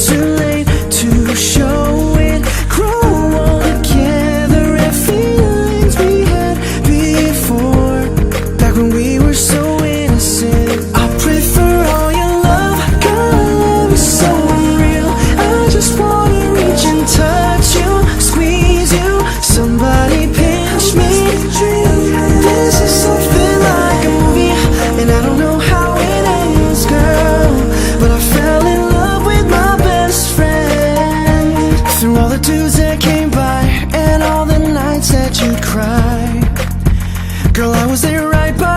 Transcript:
too late to show it. Grow all together and feelings we had before, back when we were so innocent. I pray for all your love, girl, love is so unreal. I just wanna reach and touch you, squeeze you, somebody pinch me. This is something like a movie, and I don't know how it ends, girl, but I fell in love with my best friend. Through all the dudes that came by and all the nights that you'd cry, girl, I was there right by